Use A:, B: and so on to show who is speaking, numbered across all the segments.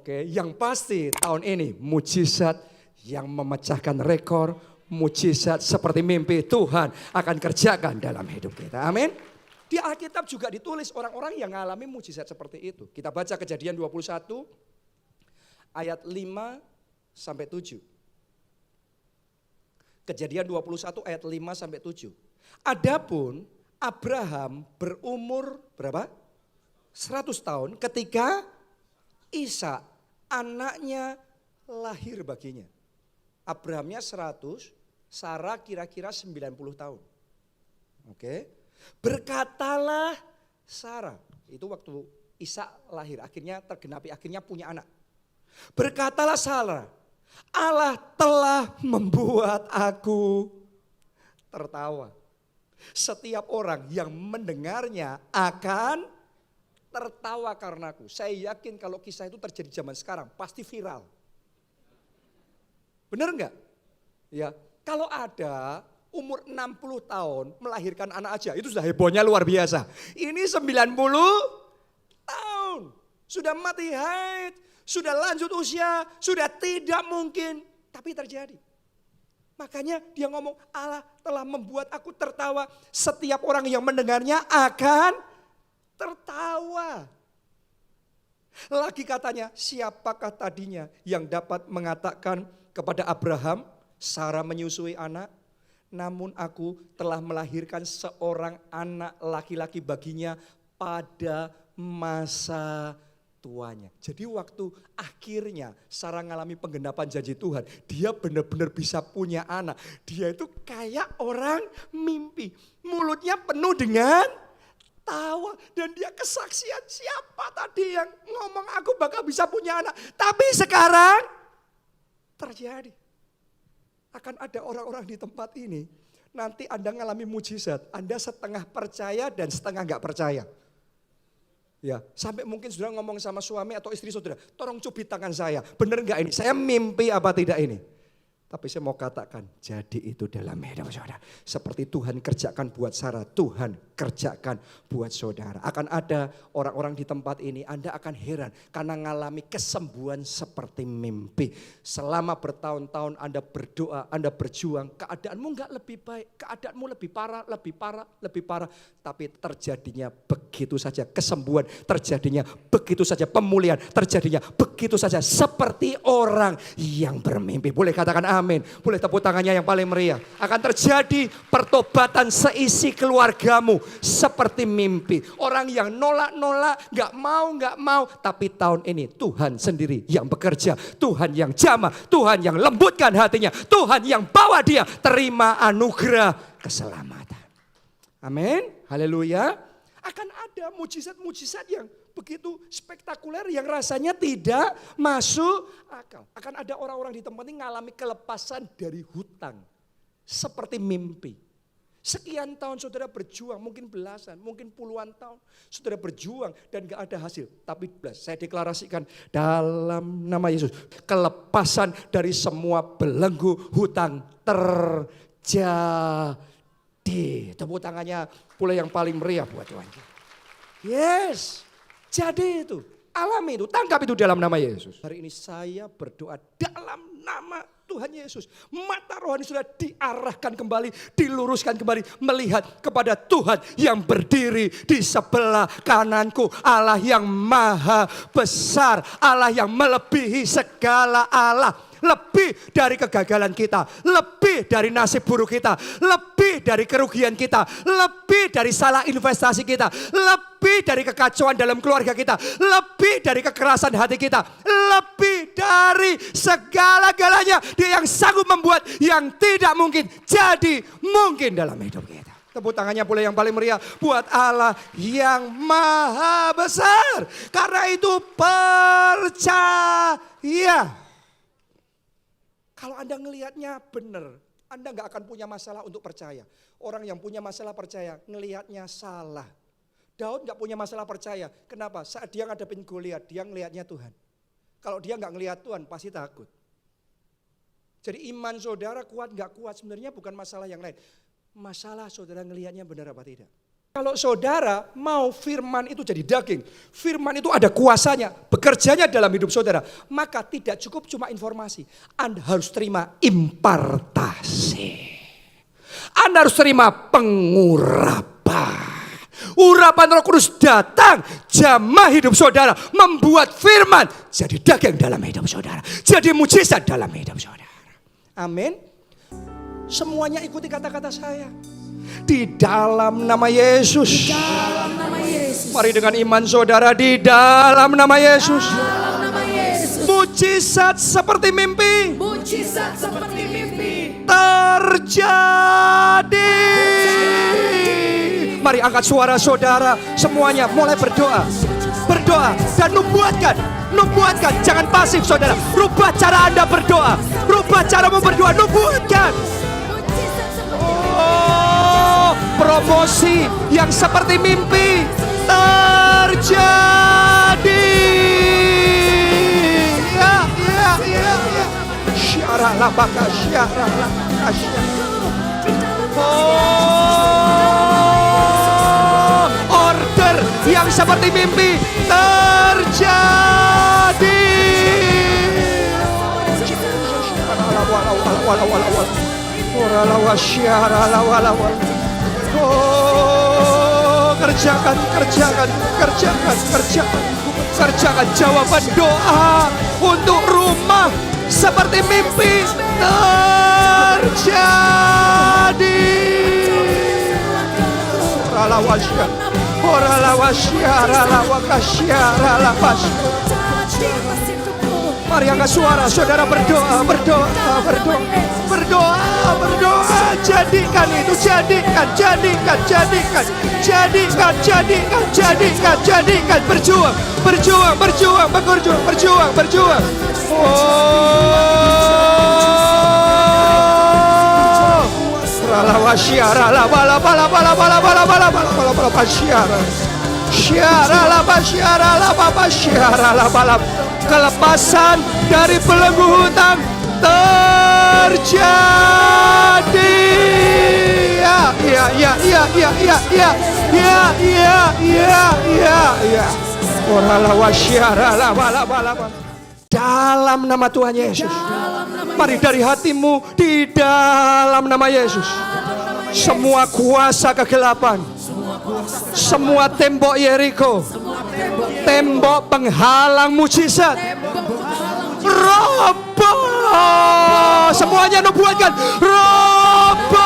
A: Oke, yang pasti tahun ini mujizat yang memecahkan rekor, mujizat seperti mimpi Tuhan akan kerjakan dalam hidup kita. Amin. Di Alkitab juga ditulis orang-orang yang mengalami mujizat seperti itu. Kita baca Kejadian 21 ayat 5 sampai 7. Kejadian 21 ayat 5 sampai 7. Adapun Abraham berumur berapa? 100 tahun ketika Ishak anaknya lahir baginya. Abrahamnya 100, Sarah kira-kira 90 tahun. Oke. Berkatalah Sarah, itu waktu Ishak lahir, akhirnya tergenapi, akhirnya punya anak. Berkatalah Sarah, Allah telah membuat aku tertawa. Setiap orang yang mendengarnya akan tertawa karenaku. Saya yakin kalau kisah itu terjadi zaman sekarang pasti viral. Benar enggak? Ya, kalau ada umur 60 tahun melahirkan anak aja, itu sudah hebohnya luar biasa. Ini 90 tahun, sudah mati haid, sudah lanjut usia, sudah tidak mungkin, tapi terjadi. Makanya dia ngomong, Allah telah membuat aku tertawa, setiap orang yang mendengarnya akan tertawa. Lagi katanya, siapakah tadinya yang dapat mengatakan kepada Abraham, Sarah menyusui anak? Namun aku telah melahirkan seorang anak laki-laki baginya pada masa tuanya. Jadi waktu akhirnya Sarah mengalami penggenapan janji Tuhan, dia benar-benar bisa punya anak. Dia itu kayak orang mimpi, mulutnya penuh dengan tawa. Dan dia kesaksian, siapa tadi yang ngomong aku bakal bisa punya anak. Tapi sekarang terjadi. Akan ada orang-orang di tempat ini, nanti Anda ngalami mujizat, Anda setengah percaya dan setengah enggak percaya. Ya, sampai mungkin saudara ngomong sama suami atau istri saudara, tolong cubit tangan saya, benar enggak ini? Saya mimpi apa tidak ini? Tapi saya mau katakan, jadi itu dalam hidup saudara. Seperti Tuhan kerjakan buat Sarah, Tuhan kerjakan buat saudara. Akan ada orang-orang di tempat ini, Anda akan heran karena mengalami kesembuhan seperti mimpi. Selama bertahun-tahun Anda berdoa, Anda berjuang, keadaanmu enggak lebih baik, keadaanmu lebih parah, lebih parah, lebih parah. Tapi terjadinya begitu saja kesembuhan, terjadinya begitu saja pemulihan, terjadinya begitu saja seperti orang yang bermimpi. Boleh katakan amin, boleh tepuk tangannya yang paling meriah. Akan terjadi pertobatan seisi keluargamu seperti mimpi. Orang yang nolak-nolak, gak mau, tapi tahun ini Tuhan sendiri yang bekerja, Tuhan yang jamah, Tuhan yang lembutkan hatinya, Tuhan yang bawa dia terima anugerah keselamatan. Amin, haleluya. Akan ada mujizat-mujizat yang begitu spektakuler yang rasanya tidak masuk akal. Akan ada orang-orang di tempat ini mengalami kelepasan dari hutang seperti mimpi. Sekian tahun saudara berjuang, mungkin belasan, mungkin puluhan tahun saudara berjuang dan gak ada hasil. Tapi saya deklarasikan dalam nama Yesus, kelepasan dari semua belenggu hutang terjadi. Tepuk tangannya pula yang paling meriah buat Tuhan. Yes, jadi itu, alami itu, tangkap itu dalam nama Yesus. Hari ini saya berdoa dalam nama Tuhan Yesus. Mata rohani sudah diarahkan kembali, diluruskan kembali, melihat kepada Tuhan yang berdiri di sebelah kananku. Allah yang maha besar, Allah yang melebihi segala Allah. Lebih dari kegagalan kita, lebih dari nasib buruk kita, lebih dari kerugian kita, lebih dari salah investasi kita, lebih dari kekacauan dalam keluarga kita, lebih dari kekerasan hati kita, lebih dari segala-galanya. Dia yang sanggup membuat yang tidak mungkin jadi mungkin dalam hidup kita. Tepuk tangannya boleh yang paling meriah buat Allah yang maha besar. Karena itu percaya. Kalau Anda ngelihatnya benar, Anda gak akan punya masalah untuk percaya. Orang yang punya masalah percaya, ngelihatnya salah. Daud gak punya masalah percaya. Kenapa? Saat dia ngadepin Goliat, dia ngelihatnya Tuhan. Kalau dia gak ngelihat Tuhan, pasti takut. Jadi iman saudara kuat gak kuat, sebenarnya bukan masalah yang lain. Masalah saudara ngelihatnya benar apa tidak. Kalau saudara mau firman itu jadi daging, firman itu ada kuasanya, bekerjanya dalam hidup saudara, maka tidak cukup cuma informasi. Anda harus terima impartasi. Anda harus terima pengurapan. Urapan Roh Kudus datang, jamah hidup saudara, membuat firman jadi daging dalam hidup saudara, jadi mujizat dalam hidup saudara. Amin. Semuanya ikuti kata-kata saya. Di dalam nama Yesus.
B: Di dalam nama Yesus.
A: Mari dengan iman saudara, di dalam nama Yesus.
B: Dalam nama Yesus.
A: Mujizat seperti mimpi.
B: Mujizat seperti mimpi.
A: Terjadi. Mari angkat suara saudara, semuanya mulai berdoa. Berdoa dan nubuatkan. Nubuatkan, jangan pasif saudara. Rubah cara Anda berdoa. Rubah caramu berdoa, nubuatkan. Oh, promosi yang seperti mimpi terjadi. Ya. Syarah labaka, syarah labaka, oh, order yang seperti mimpi terjadi. Oh, kerjakan jawaban doa untuk rumah seperti mimpi terjadi. Mari angkat suara saudara, berdoa. Jadikan itu, jadikan. Berjuang. Oh, kelepasan dari belenggu hutang terjadi. Dalam nama Tuhan Yesus. Mari dari hatimu, di dalam nama Yesus. Semua kuasa kegelapan, semua tembok Yeriko, tembok penghalang mujizat, roboh. Semuanya nubuatkan, roboh.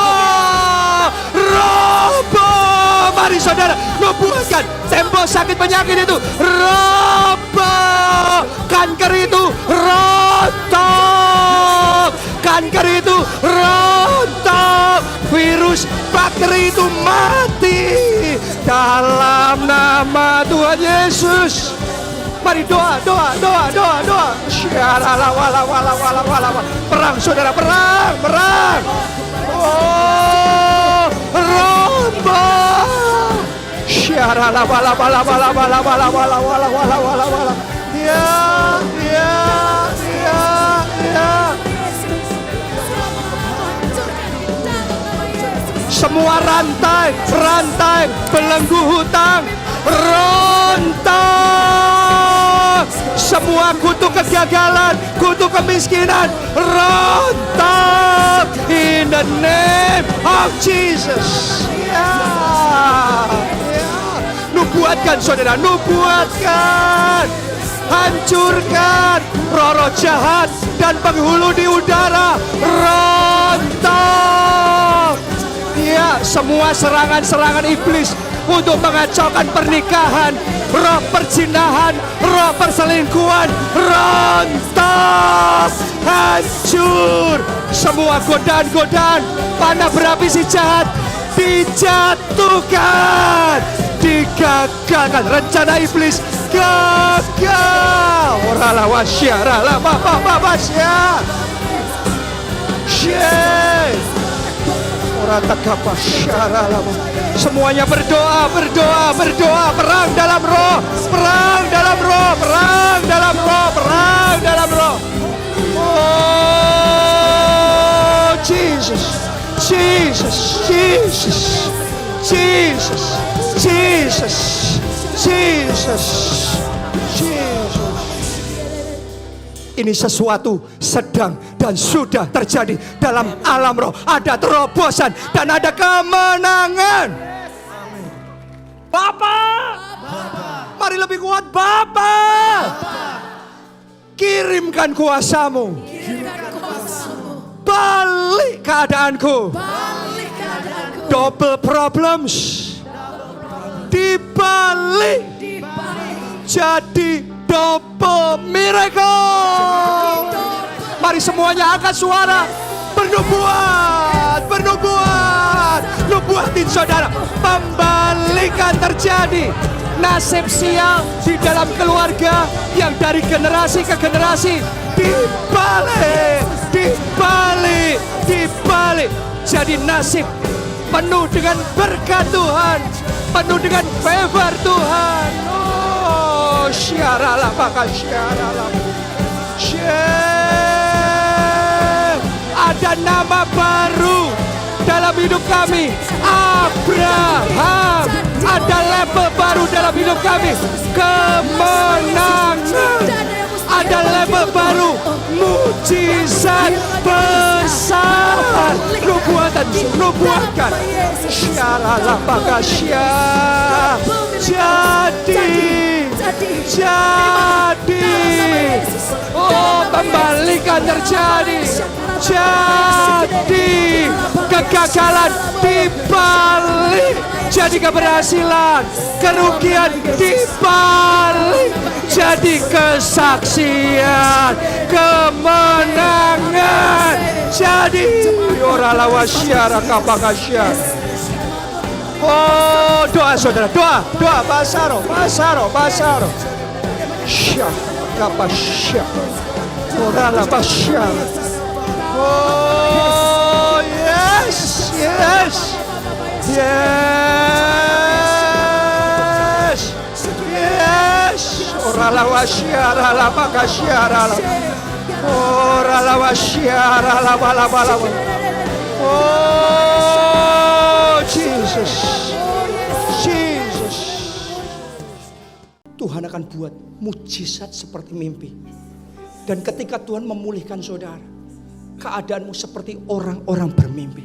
A: Mari saudara, nubuatkan. Tembok sakit penyakit itu roboh. Kanker itu rontok. Kanker itu rontok. Virus bakteri itu mati dalam nama Tuhan Yesus. Mari doa. Perang saudara, perang. Oh, roboh. Semua rantai belenggu hutang rontok. Semua kutuk kegagalan, kutuk kemiskinan rontok in the name of Jesus. Nubuatkan saudara, nubuatkan. Hancurkan roh-roh jahat dan penghulu di udara rontok. Ya, semua serangan-serangan iblis untuk mengacaukan pernikahan, roh perzinahan, roh perselingkuhan rontok, hancur. Semua godaan-godaan panah berapi si jahat dijatuhkan, digagalkan. Rencana iblis gagal. Oralah wasyaralah babasya. Semuanya berdoa. Perang dalam roh. Oh, Jesus. Jesus, Jesus, Jesus, Jesus. Ini sesuatu sedang dan sudah terjadi dalam alam roh. Ada terobosan dan ada kemenangan. Bapa, mari lebih kuat Bapa. Kirimkan kuasamu. Balik keadaanku. Double problems dibalik jadi double miracle. Mari semuanya angkat suara, bernubuat, nubuatin saudara. Pembalikan terjadi. Nasib sial di dalam keluarga yang dari generasi ke generasi dibalik. Jadi nasib penuh dengan berkat Tuhan, penuh dengan favor Tuhan. Oh, syaralah maka syaralah. Ada nama baru dalam hidup kami, Abraham. Ada level baru dalam hidup kami, kemenangan. Ada level baru, mujizat besar. Nubuatkan. Syaralah bagasya. Jadi. Oh, pembalikan terjadi. Jadi kegagalan dibalik jadi keberhasilan, kerugian dibalik jadi kesaksian, kemenangan. Jadi orala wasyara kabagasya. Oh, doa saudara, doa basaro. Syah kapasya. Orala basyara. Oh, yes. Orala wasyara la bagasyara la. Orala wasyara la bala. Oh, Jesus. Tuhan akan buat mujizat seperti mimpi. Dan ketika Tuhan memulihkan saudara, keadaanmu seperti orang-orang bermimpi.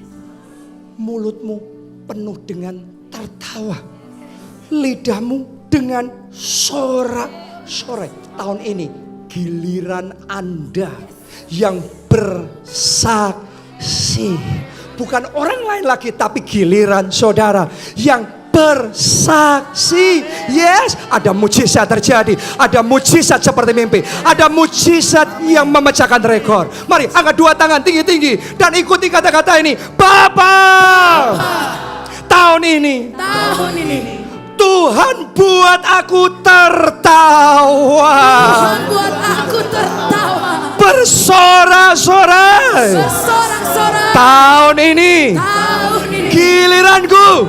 A: Mulutmu penuh dengan tertawa, lidahmu dengan sorak-sorai. Tahun ini giliran Anda yang bersaksi. Bukan orang lain lagi, tapi giliran saudara yang bersaksi. Yes, ada mujizat terjadi. Ada mujizat seperti mimpi. Ada mujizat yang memecahkan rekor. Mari angkat dua tangan tinggi-tinggi dan ikuti kata-kata ini. Bapa, tahun ini Tuhan buat aku tertawa. Bersorak-sorai. Tahun ini giliranku.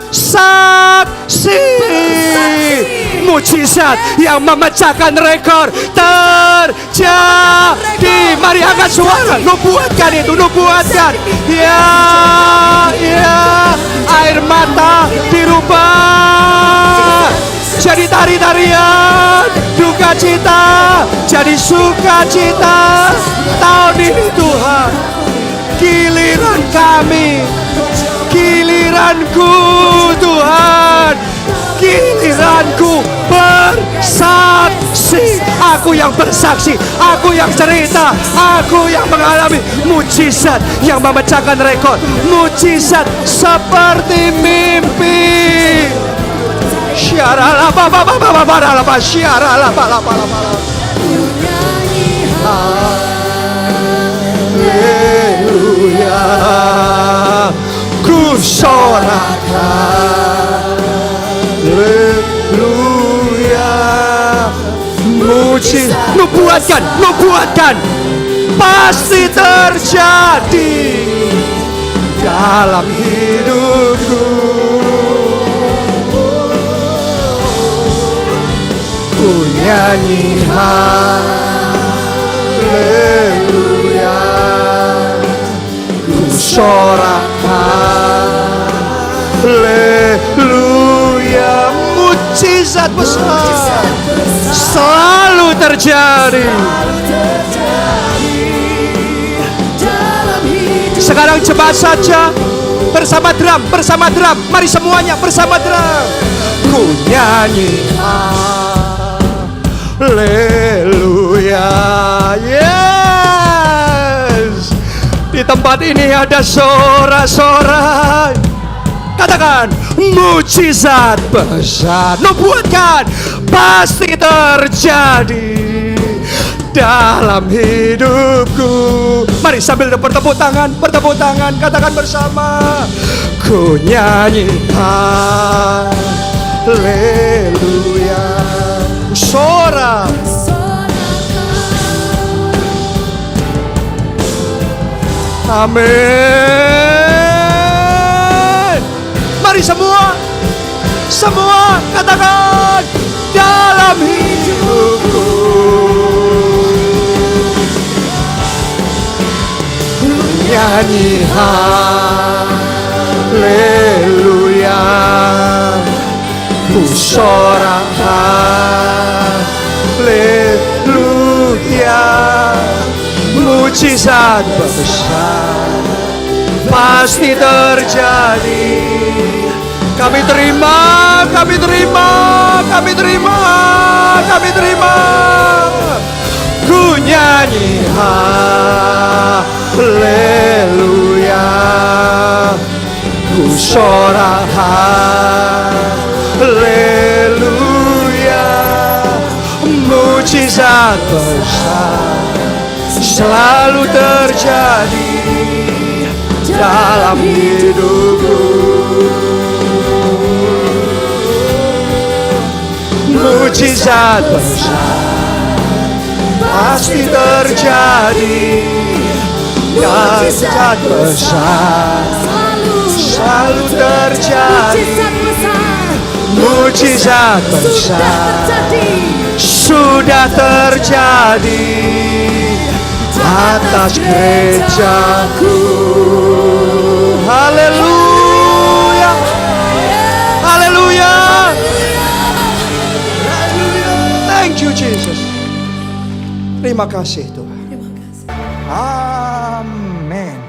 A: Bersaksi. Mujizat yang memecahkan rekor terjadi. Mari angkat suara, nubuatkan itu, nubuatkan. Ya, air mata dirubah jadi tari-tarian, duka cita jadi sukacita. Tahun ini Tuhan, giliran kami, giliranku Tuhan, giliranku bersaksi. Aku yang bersaksi, aku yang cerita, aku yang mengalami mujizat yang memecahkan rekor, mujizat seperti mimpi. Syarala baba syarala bala. Haleluya, ku sorakan. Haleluya, mujizat. Nubuatkan, pasti terjadi dalam hidupku. Ku nyanyi haleluya. Haleluya. Mujizat besar selalu terjadi. Sekarang cepat saja bersama drum. Mari semuanya bersama drum. Ku nyanyi haleluya. Yes. Di tempat ini ada sorak-sorai. Katakan mujizat besar. Nubuatkan pasti terjadi dalam hidupku. Mari sambil bertepuk tangan, katakan bersama. Ku nyanyi haleluya. Sorak. Amin. Mari semua katakan dalam hidupku. Nyanyi haleluya. Ku sorak haleluya. Mujizat besar pasti terjadi. Kami terima. Ku nyanyi haleluya. Ku sorak haleluya. Mujizat besar selalu terjadi dalam hidupku. Mujizat besar pasti terjadi. Mujizat besar selalu terjadi. Mujizat besar sudah terjadi atas gerejaku. Haleluya. Haleluya. Thank you Jesus. Terima kasih Tuhan. Amin.